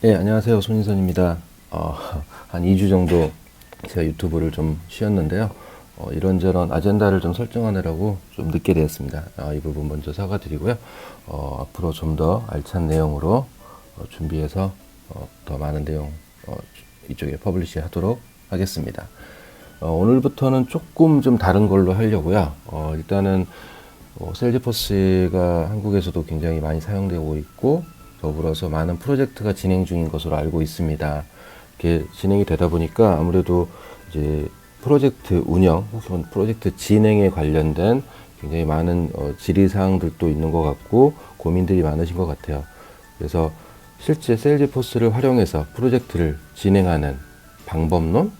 네, 안녕하세요. 손인선입니다. 한 2주 정도 제가 유튜브를 좀 쉬었는데요. 이런저런 아젠다를 좀 설정하느라고 좀 늦게 되었습니다. 이 부분 먼저 사과드리고요. 앞으로 좀 더 알찬 내용으로 준비해서 더 많은 내용 이쪽에 퍼블리시 하도록 하겠습니다. 오늘부터는 조금 좀 다른 걸로 하려고요. 일단은 셀즈포스가 한국에서도 굉장히 많이 사용되고 있고 더불어서 많은 프로젝트가 진행 중인 것으로 알고 있습니다. 이렇게 진행이 되다 보니까 아무래도 이제 프로젝트 운영 혹은 프로젝트 진행에 관련된 굉장히 많은 질의사항들도 있는 것 같고 고민들이 많으신 것 같아요. 그래서 실제 셀즈포스를 활용해서 프로젝트를 진행하는 방법론이라고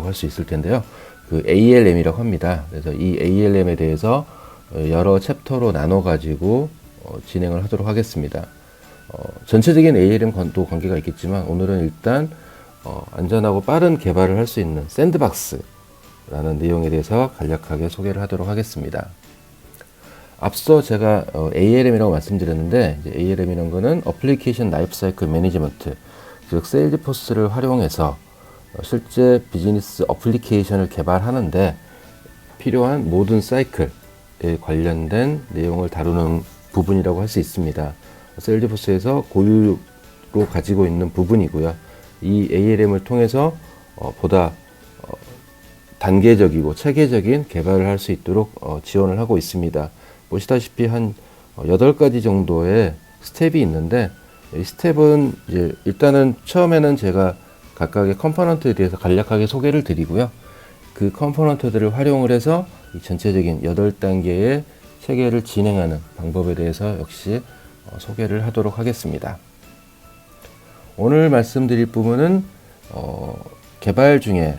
할 수 있을 텐데요. 그 ALM이라고 합니다. 그래서 이 ALM에 대해서 여러 챕터로 나눠 가지고 진행을 하도록 하겠습니다. 전체적인 ALM과도 관계가 있겠지만 오늘은 일단 안전하고 빠른 개발을 할 수 있는 샌드박스라는 내용에 대해서 간략하게 소개를 하도록 하겠습니다. 앞서 제가 ALM이라고 말씀드렸는데 이제 ALM이라는 거는 Application Lifecycle Management, 즉 셀즈포스를 활용해서 실제 비즈니스 어플리케이션을 개발하는데 필요한 모든 사이클에 관련된 내용을 다루는 부분이라고 할 수 있습니다. 셀즈포스에서 고유로 가지고 있는 부분이고요. 이 ALM을 통해서 보다 단계적이고 체계적인 개발을 할 수 있도록 지원을 하고 있습니다. 보시다시피 한 8가지 정도의 스텝이 있는데 이 스텝은 이제 일단은 처음에는 제가 각각의 컴포넌트에 대해서 간략하게 소개를 드리고요. 그 컴포넌트들을 활용을 해서 이 전체적인 8단계의 체계를 진행하는 방법에 대해서 역시 소개를 하도록 하겠습니다. 오늘 말씀드릴 부분은 개발 중에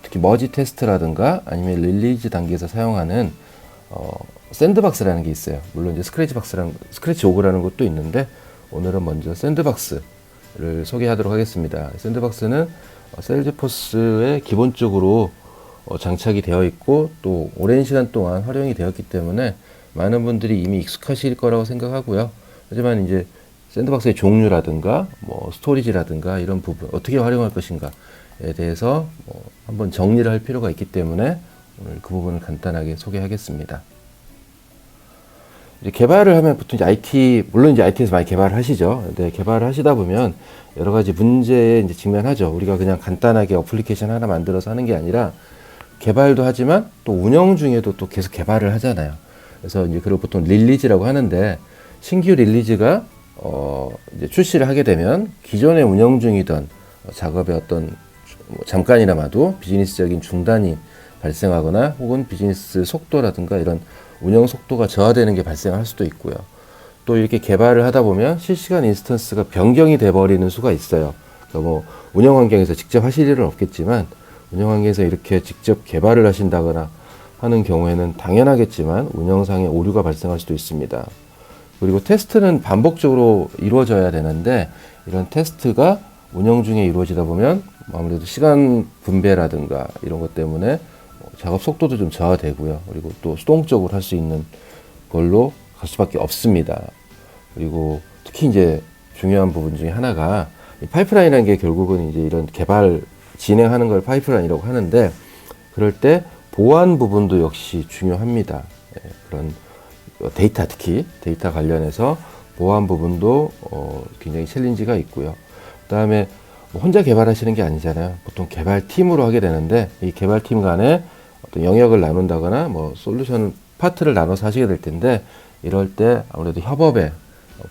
특히 머지 테스트라든가 아니면 릴리즈 단계에서 사용하는 샌드박스라는 게 있어요. 물론 이제 스크래치 오그라는 것도 있는데 오늘은 먼저 샌드박스를 소개하도록 하겠습니다. 샌드박스는 셀즈포스에 기본적으로 장착이 되어 있고 또 오랜 시간 동안 활용이 되었기 때문에 많은 분들이 이미 익숙하실 거라고 생각하고요. 하지만 이제 샌드박스의 종류라든가 스토리지라든가 이런 부분 어떻게 활용할 것인가에 대해서 한번 정리를 할 필요가 있기 때문에 오늘 그 부분을 간단하게 소개하겠습니다. 이제 개발을 하면 보통 이제 물론 이제 IT에서 많이 개발을 하시죠. 근데 개발을 하시다 보면 여러 가지 문제에 이제 직면하죠. 우리가 그냥 간단하게 어플리케이션 하나 만들어서 하는 게 아니라 개발도 하지만 또 운영 중에도 또 계속 개발을 하잖아요. 그래서 이제 그걸 보통 릴리즈라고 하는데 신규 릴리즈가 이제 출시를 하게 되면 기존에 운영 중이던 작업의 어떤 잠깐이나마도 비즈니스적인 중단이 발생하거나 혹은 비즈니스 속도라든가 이런 운영 속도가 저하되는 게 발생할 수도 있고요. 또 이렇게 개발을 하다 보면 실시간 인스턴스가 변경이 돼버리는 수가 있어요. 그러니까 운영 환경에서 직접 하실 일은 없겠지만 운영 환경에서 이렇게 직접 개발을 하신다거나 하는 경우에는 당연하겠지만 운영상의 오류가 발생할 수도 있습니다. 그리고 테스트는 반복적으로 이루어져야 되는데 이런 테스트가 운영 중에 이루어지다 보면 아무래도 시간 분배라든가 이런 것 때문에 작업 속도도 좀 저하되고요. 그리고 또 수동적으로 할 수 있는 걸로 갈 수밖에 없습니다. 그리고 특히 이제 중요한 부분 중에 하나가 파이프라인이라는 게 결국은 이제 이런 개발 진행하는 걸 파이프라인이라고 하는데 그럴 때 보안 부분도 역시 중요합니다. 그런 데이터 특히 데이터 관련해서 보안 부분도 굉장히 챌린지가 있고요. 그 다음에 혼자 개발하시는 게 아니잖아요. 보통 개발팀으로 하게 되는데 이 개발팀 간에 어떤 영역을 나눈다거나 솔루션 파트를 나눠서 하시게 될 텐데 이럴 때 아무래도 협업의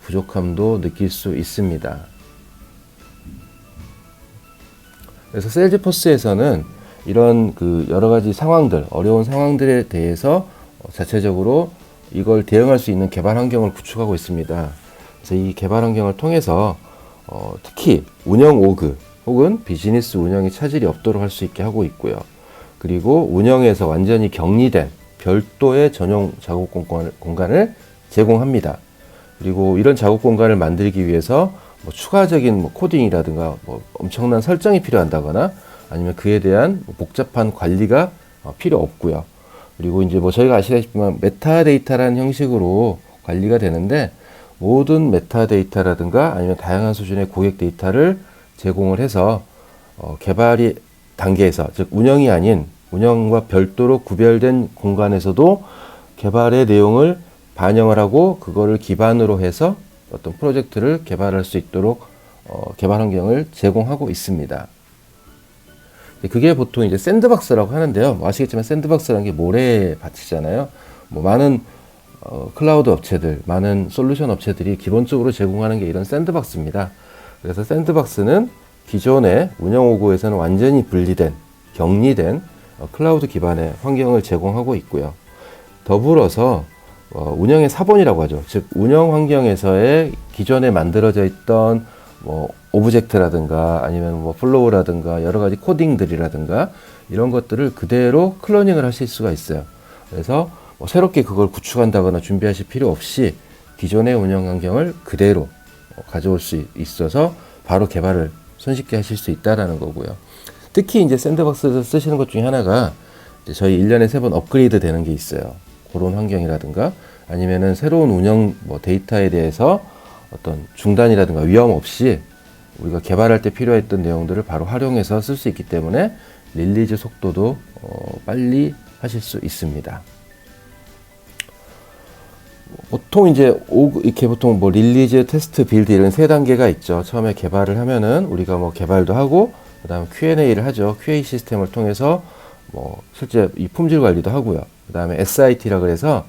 부족함도 느낄 수 있습니다. 그래서 셀즈포스에서는 이런 여러 가지 상황들, 어려운 상황들에 대해서 자체적으로 이걸 대응할 수 있는 개발 환경을 구축하고 있습니다. 그래서 이 개발 환경을 통해서 특히 운영 오그 혹은 비즈니스 운영에 차질이 없도록 할 수 있게 하고 있고요. 그리고 운영에서 완전히 격리된 별도의 전용 작업 공간을 제공합니다. 그리고 이런 작업 공간을 만들기 위해서 추가적인 코딩이라든가 엄청난 설정이 필요한다거나 아니면 그에 대한 복잡한 관리가 필요 없고요. 그리고 이제 저희가 아시다시피 메타데이터라는 형식으로 관리가 되는데 모든 메타데이터라든가 아니면 다양한 수준의 고객 데이터를 제공을 해서 개발이 단계에서, 즉 운영이 아닌 운영과 별도로 구별된 공간에서도 개발의 내용을 반영을 하고 그거를 기반으로 해서 어떤 프로젝트를 개발할 수 있도록 개발 환경을 제공하고 있습니다. 그게 보통 이제 샌드박스라고 하는데요. 뭐 아시겠지만 샌드박스라는 게 모래밭이잖아요. 뭐 많은 클라우드 업체들, 많은 솔루션 업체들이 기본적으로 제공하는 게 이런 샌드박스입니다. 그래서 샌드박스는 기존의 운영오고에서는 완전히 분리된, 격리된 클라우드 기반의 환경을 제공하고 있고요. 더불어서 운영의 사본이라고 하죠. 즉 운영 환경에서의 기존에 만들어져 있던 뭐 오브젝트라든가 아니면 뭐 플로우라든가 여러 가지 코딩들이라든가 이런 것들을 그대로 클로닝을 하실 수가 있어요. 그래서 뭐 새롭게 그걸 구축한다거나 준비하실 필요 없이 기존의 운영 환경을 그대로 가져올 수 있어서 바로 개발을 손쉽게 하실 수 있다라는 거고요. 특히 이제 샌드박스에서 쓰시는 것 중에 하나가 이제 저희 1년에 3번 업그레이드 되는 게 있어요. 그런 환경이라든가 아니면은 새로운 운영 뭐 데이터에 대해서 어떤 중단이라든가 위험 없이 우리가 개발할 때 필요했던 내용들을 바로 활용해서 쓸 수 있기 때문에 릴리즈 속도도 빨리 하실 수 있습니다. 보통 이제 이렇게 보통 뭐 릴리즈, 테스트, 빌드 이런 세 단계가 있죠. 처음에 개발을 하면은 우리가 뭐 개발도 하고 그다음에 Q&A를 하죠. QA 시스템을 통해서 뭐 실제 이 품질 관리도 하고요. 그다음에 SIT라 그래서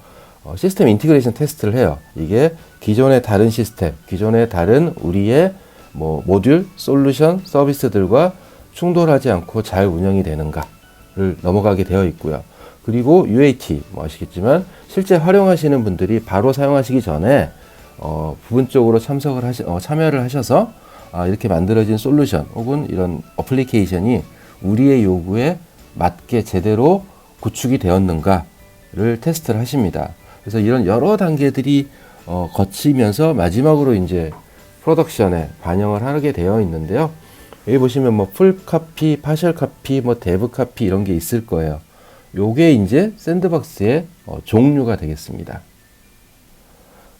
시스템 인티그레이션 테스트를 해요. 이게 기존의 다른 시스템, 기존의 다른 우리의 뭐 모듈, 솔루션, 서비스들과 충돌하지 않고 잘 운영이 되는가를 넘어가게 되어 있고요. 그리고 UAT, 뭐 아시겠지만 실제 활용하시는 분들이 바로 사용하시기 전에 부분적으로 참여를 하셔서 이렇게 만들어진 솔루션 혹은 이런 어플리케이션이 우리의 요구에 맞게 제대로 구축이 되었는가를 테스트를 하십니다. 그래서 이런 여러 단계들이 거치면서 마지막으로 이제 프로덕션에 반영을 하게 되어 있는데요. 여기 보시면 뭐 풀 카피, 파셜 카피, 뭐 데브 카피 이런 게 있을 거예요. 요게 이제 샌드박스의 종류가 되겠습니다.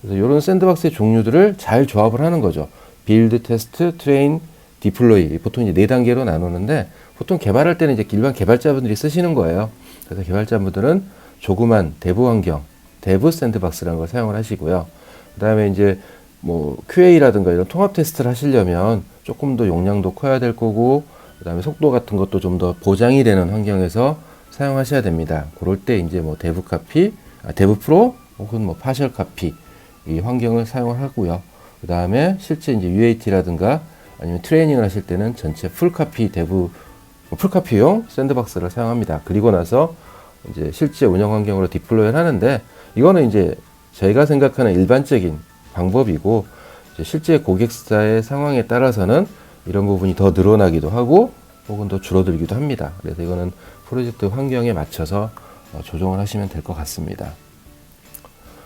그래서 이런 샌드박스의 종류들을 잘 조합을 하는 거죠. 빌드, 테스트, 트레인, 디플로이. 보통 이제 4단계로 나누는데 보통 개발할 때는 이제 일반 개발자분들이 쓰시는 거예요. 그래서 개발자분들은 조그만 데브 환경, 데브 샌드박스라는 걸 사용을 하시고요. 그 다음에 이제 뭐 QA라든가 이런 통합 테스트를 하시려면 조금 더 용량도 커야 될 거고, 그 다음에 속도 같은 것도 좀 더 보장이 되는 환경에서 사용하셔야 됩니다. 그럴 때 이제 뭐 데브 카피, 데브 프로 혹은 뭐 파셜 카피 이 환경을 사용을 하고요. 그 다음에 실제 이제 UAT라든가 아니면 트레이닝을 하실 때는 전체 풀 카피 데브 풀 카피용 샌드박스를 사용합니다. 그리고 나서 이제 실제 운영 환경으로 디플로이를 하는데 이거는 이제 저희가 생각하는 일반적인 방법이고 이제 실제 고객사의 상황에 따라서는 이런 부분이 더 늘어나기도 하고 혹은 더 줄어들기도 합니다. 그래서 이거는 프로젝트 환경에 맞춰서 조정을 하시면 될 것 같습니다.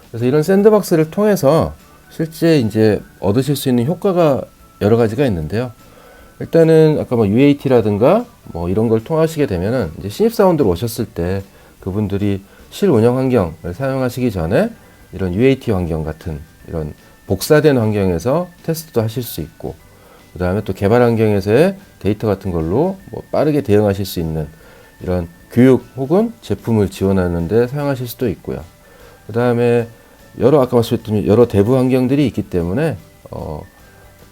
그래서 이런 샌드박스를 통해서 실제 이제 얻으실 수 있는 효과가 여러 가지가 있는데요. 일단은 아까 뭐 UAT라든가 뭐 이런 걸 통하시게 되면은 이제 신입사원들 오셨을 때 그분들이 실운영 환경을 사용하시기 전에 이런 UAT 환경 같은 이런 복사된 환경에서 테스트도 하실 수 있고, 그 다음에 또 개발 환경에서의 데이터 같은 걸로 뭐 빠르게 대응하실 수 있는 이런 교육 혹은 제품을 지원하는데 사용하실 수도 있고요. 그 다음에 아까 말씀드렸던 여러 대부 환경들이 있기 때문에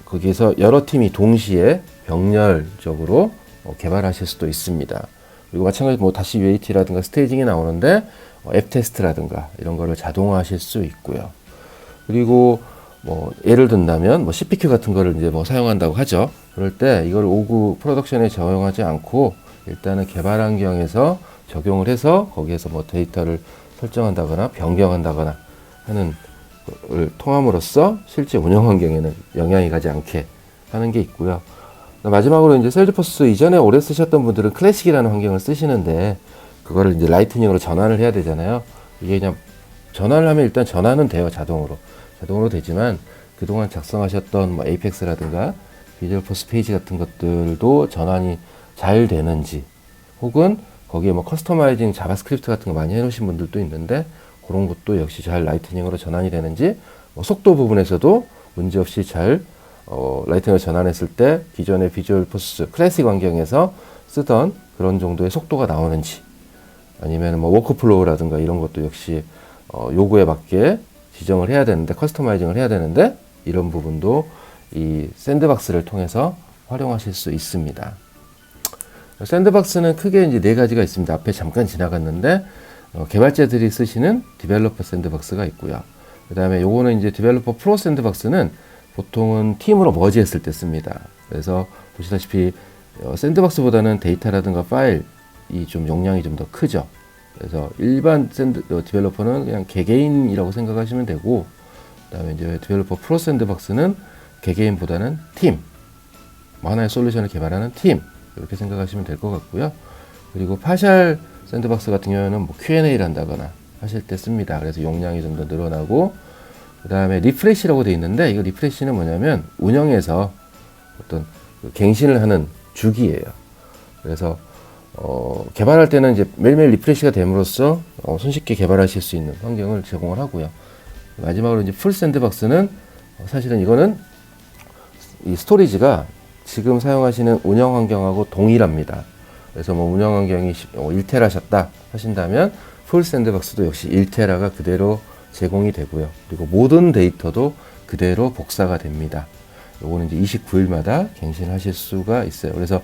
거기에서 여러 팀이 동시에 병렬적으로 개발하실 수도 있습니다. 그리고 마찬가지로 뭐 다시 UAT라든가 스테이징이 나오는데 앱 테스트라든가 이런 거를 자동화하실 수 있고요. 그리고 뭐 예를 든다면 뭐 CPQ 같은 거를 이제 뭐 사용한다고 하죠. 그럴 때 이걸 오구 프로덕션에 적용하지 않고 일단은 개발 환경에서 적용을 해서 거기에서 뭐 데이터를 설정한다거나 변경한다거나 하는 걸 통함으로써 실제 운영 환경에는 영향이 가지 않게 하는 게 있고요. 마지막으로 이제 셀즈포스 이전에 오래 쓰셨던 분들은 클래식이라는 환경을 쓰시는데 그거를 이제 라이트닝으로 전환을 해야 되잖아요. 이게 그냥 전환을 하면 일단 전환은 돼요. 자동으로 되지만 그동안 작성하셨던 뭐 에이펙스라든가 비주얼 포스 페이지 같은 것들도 전환이 잘 되는지, 혹은 거기에 뭐 커스터마이징 자바스크립트 같은 거 많이 해놓으신 분들도 있는데 그런 것도 역시 잘 라이트닝으로 전환이 되는지 속도 부분에서도 문제없이 잘 라이팅을 전환했을 때 기존의 비주얼 포스 클래식 환경에서 쓰던 그런 정도의 속도가 나오는지, 아니면 뭐 워크플로우라든가 이런 것도 역시 요구에 맞게 지정을 해야 되는데, 커스터마이징을 해야 되는데, 이런 부분도 이 샌드박스를 통해서 활용하실 수 있습니다. 샌드박스는 크게 이제 네 가지가 있습니다. 앞에 잠깐 지나갔는데, 개발자들이 쓰시는 디벨로퍼 샌드박스가 있고요. 그 다음에 요거는 이제 디벨로퍼 프로 샌드박스는 보통은 팀으로 머지했을 때 씁니다. 그래서 보시다시피 샌드박스보다는 데이터라든가 파일이 좀 용량이 좀 더 크죠. 그래서 일반 디벨로퍼는 그냥 개개인이라고 생각하시면 되고, 그 다음에 이제 디벨로퍼 프로 샌드박스는 개개인보다는 팀, 뭐 하나의 솔루션을 개발하는 팀, 이렇게 생각하시면 될 것 같고요. 그리고 파셜 샌드박스 같은 경우에는 뭐 Q&A를 한다거나 하실 때 씁니다. 그래서 용량이 좀 더 늘어나고, 그 다음에 리프레시라고 되어 있는데, 이거 리프레시는 뭐냐면 운영에서 어떤 갱신을 하는 주기예요. 그래서 개발할 때는 이제 매일매일 리프레시가 됨으로써 손쉽게 개발하실 수 있는 환경을 제공을 하고요. 마지막으로 이제 풀 샌드박스는 사실은 이거는 이 스토리지가 지금 사용하시는 운영 환경하고 동일합니다. 그래서 뭐 운영 환경이 1테라셨다 하신다면 풀 샌드박스도 역시 1테라가 그대로 제공이 되고요. 그리고 모든 데이터도 그대로 복사가 됩니다. 요거는 이제 29일마다 갱신하실 수가 있어요. 그래서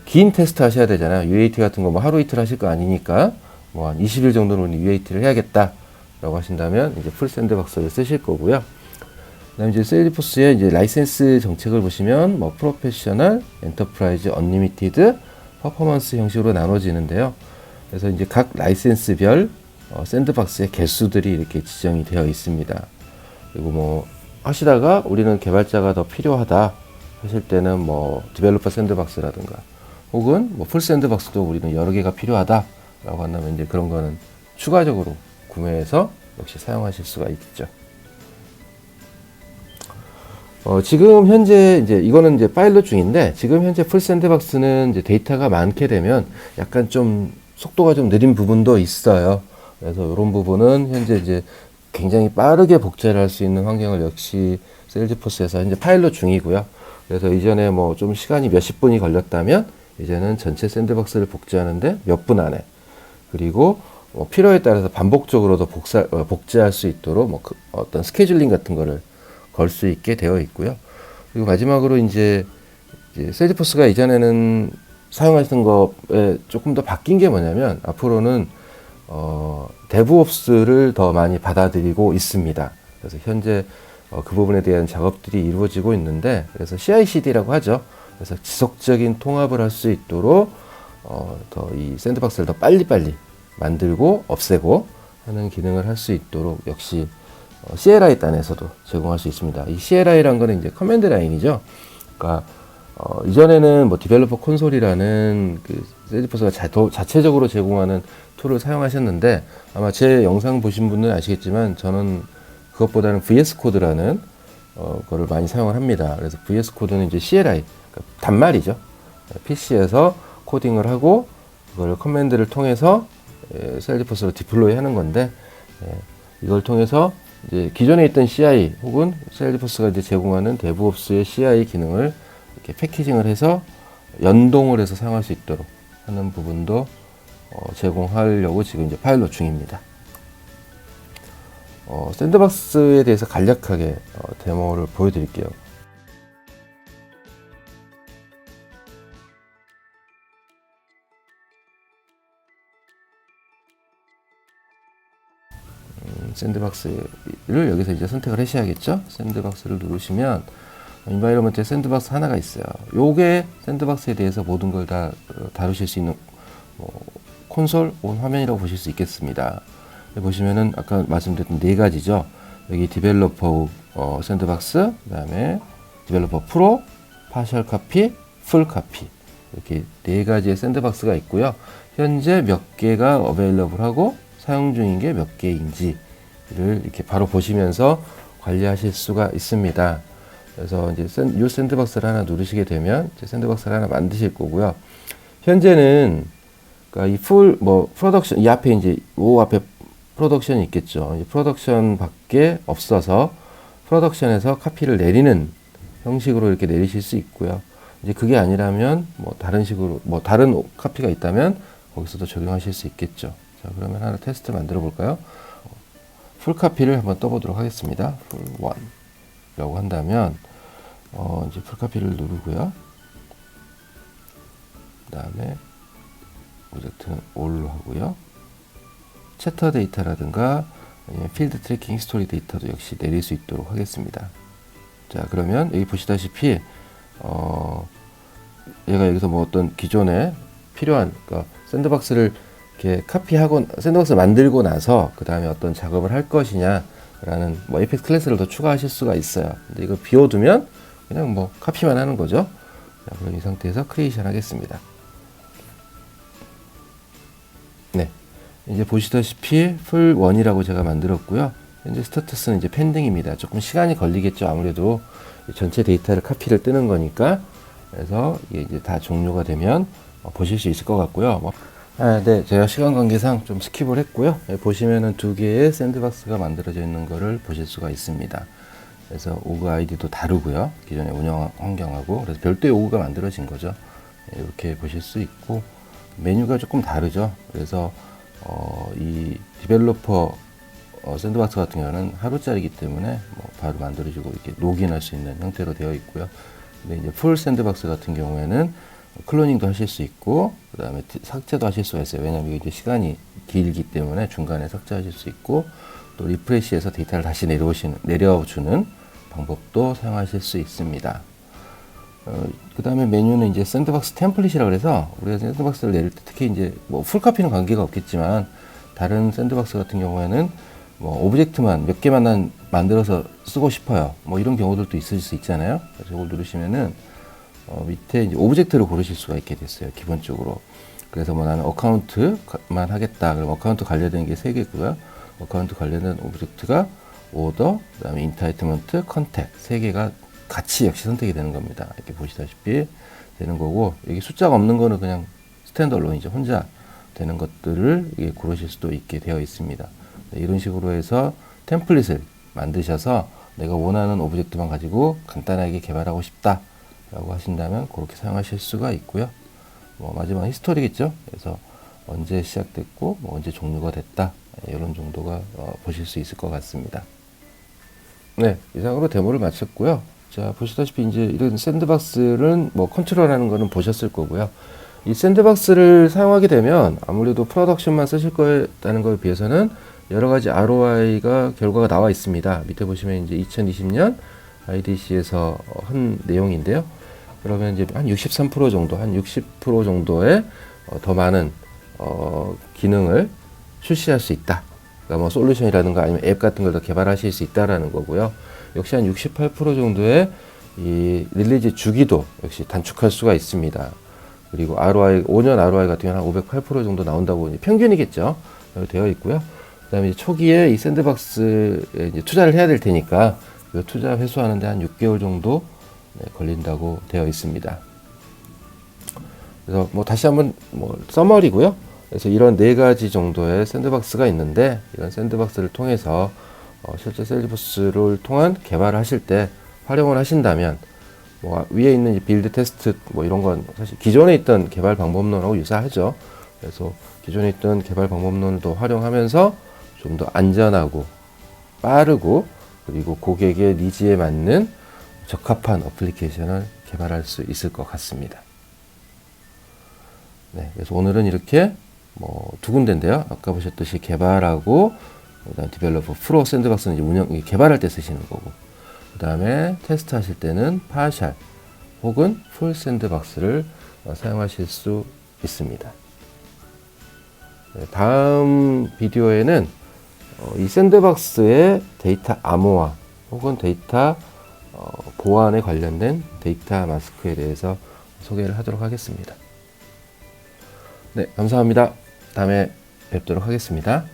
긴 테스트 하셔야 되잖아요. UAT 같은 거 뭐 하루 이틀 하실 거 아니니까 뭐 한 20일 정도는 UAT를 해야겠다 라고 하신다면 이제 풀 샌드박스를 쓰실 거고요. 그다음에 이제 세일즈포스의 이제 라이센스 정책을 보시면 뭐 프로페셔널, 엔터프라이즈, 언리미티드, 퍼포먼스 형식으로 나눠지는데요. 그래서 이제 각 라이센스별 샌드박스의 개수들이 이렇게 지정이 되어 있습니다. 그리고 뭐 하시다가 우리는 개발자가 더 필요하다 하실 때는 뭐 디벨로퍼 샌드박스라든가 혹은 뭐 풀 샌드박스도 우리는 여러 개가 필요하다 라고 한다면 이제 그런 거는 추가적으로 구매해서 역시 사용하실 수가 있죠. 지금 현재 이제 이거는 이제 파일럿 중인데, 지금 현재 풀 샌드박스는 이제 데이터가 많게 되면 약간 좀 속도가 좀 느린 부분도 있어요. 그래서 이런 부분은 현재 이제 굉장히 빠르게 복제를 할 수 있는 환경을 역시 세일즈포스에서 현재 파일럿 중이고요. 그래서 이전에 뭐 좀 시간이 몇십 분이 걸렸다면 이제는 전체 샌드박스를 복제하는데 몇 분 안에, 그리고 뭐 필요에 따라서 반복적으로도 복제할 수 있도록 뭐 어떤 스케줄링 같은 거를 걸 수 있게 되어 있고요. 그리고 마지막으로 이제 세일즈포스가 이전에는 사용하시는 거에 조금 더 바뀐 게 뭐냐면, 앞으로는 데브옵스를 더 많이 받아들이고 있습니다. 그래서 현재 그 부분에 대한 작업들이 이루어지고 있는데, 그래서 CI/CD라고 하죠. 그래서 지속적인 통합을 할 수 있도록 더 이 샌드박스를 더 빨리빨리 만들고 없애고 하는 기능을 할 수 있도록 역시 CLI 단에서도 제공할 수 있습니다. 이 CLI란 거는 이제 커맨드 라인이죠. 그러니까 이전에는 뭐 디벨로퍼 콘솔이라는 그 세일즈포스가 자체적으로 제공하는 툴을 사용하셨는데, 아마 제 영상 보신 분은 아시겠지만 저는 그것보다는 VS 코드라는 거를 많이 사용을 합니다. 그래서 VS 코드는 이제 CLI, 그러니까 단말이죠. PC에서 코딩을 하고 그걸 커맨드를 통해서 세일즈포스로 디플로이 하는 건데, 이걸 통해서 이제 기존에 있던 CI 혹은 세일즈포스가 이제 제공하는 데브옵스의 CI 기능을 이렇게 패키징을 해서 연동을 해서 사용할 수 있도록 하는 부분도 제공하려고 지금 이제 파일럿 중입니다. 샌드박스에 대해서 간략하게 데모를 보여드릴게요. 샌드박스를 여기서 이제 선택을 하셔야겠죠. 샌드박스를 누르시면 인바이러먼트에 샌드박스 하나가 있어요. 요게 샌드박스에 대해서 모든 걸 다 다루실 수 있는 콘솔 온 화면이라고 보실 수 있겠습니다. 보시면은 아까 말씀드렸던 네 가지죠. 여기 디벨로퍼 샌드박스, 그 다음에 디벨로퍼 프로, 파셜 카피, 풀 카피, 이렇게 네 가지의 샌드박스가 있고요. 현재 몇 개가 어베일러블하고 사용 중인 게 몇 개인지를 이렇게 바로 보시면서 관리하실 수가 있습니다. 그래서 이제 이 샌드박스를 하나 누르시게 되면 이제 샌드박스를 하나 만드실 거고요. 현재는 그러니까 이 풀 프로덕션, 이 앞에 이제 요 앞에 프로덕션이 있겠죠. 이 프로덕션 밖에 없어서 프로덕션에서 카피를 내리는 형식으로 이렇게 내리실 수 있고요. 이제 그게 아니라면 뭐 다른 식으로 뭐 다른 카피가 있다면 거기서도 적용하실 수 있겠죠. 자, 그러면 하나 테스트 만들어 볼까요? 풀 카피를 한번 떠보도록 하겠습니다. 풀 원이라고 한다면 이제 풀 카피를 누르고요. 그다음에 오브젝트는 all로 하고요. 챕터 데이터라든가 아니면 필드 트래킹 스토리 데이터도 역시 내릴 수 있도록 하겠습니다. 자, 그러면 여기 보시다시피 얘가 여기서 뭐 어떤 기존에 필요한 그러니까 샌드박스를 이렇게 카피하고 샌드박스 만들고 나서 그 다음에 어떤 작업을 할 것이냐라는 뭐 에이펙스 클래스를 더 추가하실 수가 있어요. 근데 이거 비워두면 그냥 뭐 카피만 하는 거죠. 자, 그럼 이 상태에서 크리에이션 하겠습니다. 네, 이제 보시다시피 풀 원이라고 제가 만들었고요. 현재 스테이터스는 이제 펜딩입니다. 조금 시간이 걸리겠죠. 아무래도 전체 데이터를 카피를 뜨는 거니까. 그래서 이게 이제 다 종료가 되면 보실 수 있을 것 같고요. 네, 제가 시간 관계상 좀 스킵을 했고요. 보시면은 두 개의 샌드박스가 만들어져 있는 거를 보실 수가 있습니다. 그래서 오그 아이디도 다르고요. 기존의 운영 환경하고 그래서 별도의 오그가 만들어진 거죠. 이렇게 보실 수 있고 메뉴가 조금 다르죠. 그래서 이 디벨로퍼 샌드박스 같은 경우는 하루짜리이기 때문에 뭐 바로 만들어지고 이렇게 로그인할 수 있는 형태로 되어 있고요. 근데 이제 풀 샌드박스 같은 경우에는 클로닝도 하실 수 있고 그 다음에 삭제도 하실 수가 있어요. 왜냐하면 이게 시간이 길기 때문에 중간에 삭제하실 수 있고 또 리프레시해서 데이터를 다시 내려주는 방법도 사용하실 수 있습니다. 그 다음에 메뉴는 이제 샌드박스 템플릿이라고 해서 우리가 샌드박스를 내릴 때 특히 이제 뭐 풀카피는 관계가 없겠지만 다른 샌드박스 같은 경우에는 뭐 오브젝트만 몇 개만 만들어서 쓰고 싶어요. 뭐 이런 경우들도 있을 수 있잖아요. 그래서 이걸 누르시면은 밑에 이제 오브젝트를 고르실 수가 있게 됐어요. 기본적으로. 그래서 뭐 나는 어카운트만 하겠다. 그럼 어카운트 관련된 게 3개고요. 어카운트 관련된 오브젝트가 오더, 그다음에 인타이트먼트, 컨택 3개가 같이 역시 선택이 되는 겁니다. 이렇게 보시다시피 되는 거고 여기 숫자가 없는 거는 그냥 스탠드얼론이죠. 혼자 되는 것들을 고르실 수도 있게 되어 있습니다. 네, 이런 식으로 해서 템플릿을 만드셔서 내가 원하는 오브젝트만 가지고 간단하게 개발하고 싶다 라고 하신다면 그렇게 사용하실 수가 있고요. 뭐 마지막 히스토리겠죠. 그래서 언제 시작됐고 뭐 언제 종료가 됐다 이런 정도가 보실 수 있을 것 같습니다. 네, 이상으로 데모를 마쳤고요. 자, 보시다시피 이제 이런 샌드박스는 뭐 컨트롤하는 거는 보셨을 거고요. 이 샌드박스를 사용하게 되면 아무래도 프로덕션만 쓰실 거라는 거에 비해서는 여러 가지 ROI가 결과가 나와 있습니다. 밑에 보시면 이제 2020년 IDC에서 한 내용인데요. 그러면 이제 한 63% 정도, 한 60% 정도의 더 많은 기능을 출시할 수 있다. 그러니까 뭐 솔루션이라든가 아니면 앱 같은 걸 더 개발하실 수 있다라는 거고요. 역시 한 68% 정도의 이 릴리즈 주기도 역시 단축할 수가 있습니다. 그리고 ROI, 5년 ROI 같은 경우는 한 508% 정도 나온다고 평균이겠죠. 되어 있고요. 그다음에 이제 초기에 이 샌드박스에 이제 투자를 해야 될 테니까 그 투자 회수하는데 한 6개월 정도 걸린다고 되어 있습니다. 그래서 뭐 다시 한번 뭐 서머리고요. 그래서 이런 4가지 정도의 샌드박스가 있는데 이런 샌드박스를 통해서 실제 셀즈포스를 통한 개발을 하실 때 활용을 하신다면 뭐 위에 있는 빌드 테스트 뭐 이런 건 사실 기존에 있던 개발 방법론하고 유사하죠. 그래서 기존에 있던 개발 방법론을 더 활용하면서 좀 더 안전하고 빠르고 그리고 고객의 니즈에 맞는 적합한 어플리케이션을 개발할 수 있을 것 같습니다. 네, 그래서 오늘은 이렇게 뭐 2군데인데요. 아까 보셨듯이 개발하고 그다음 디벨로퍼 프로 샌드박스는 이제 개발할 때 쓰시는 거고 그 다음에 테스트 하실 때는 파셜 혹은 풀 샌드박스를 사용하실 수 있습니다. 네, 다음 비디오에는 이 샌드박스의 데이터 암호화 혹은 데이터 보안에 관련된 데이터 마스크에 대해서 소개를 하도록 하겠습니다. 네, 감사합니다. 다음에 뵙도록 하겠습니다.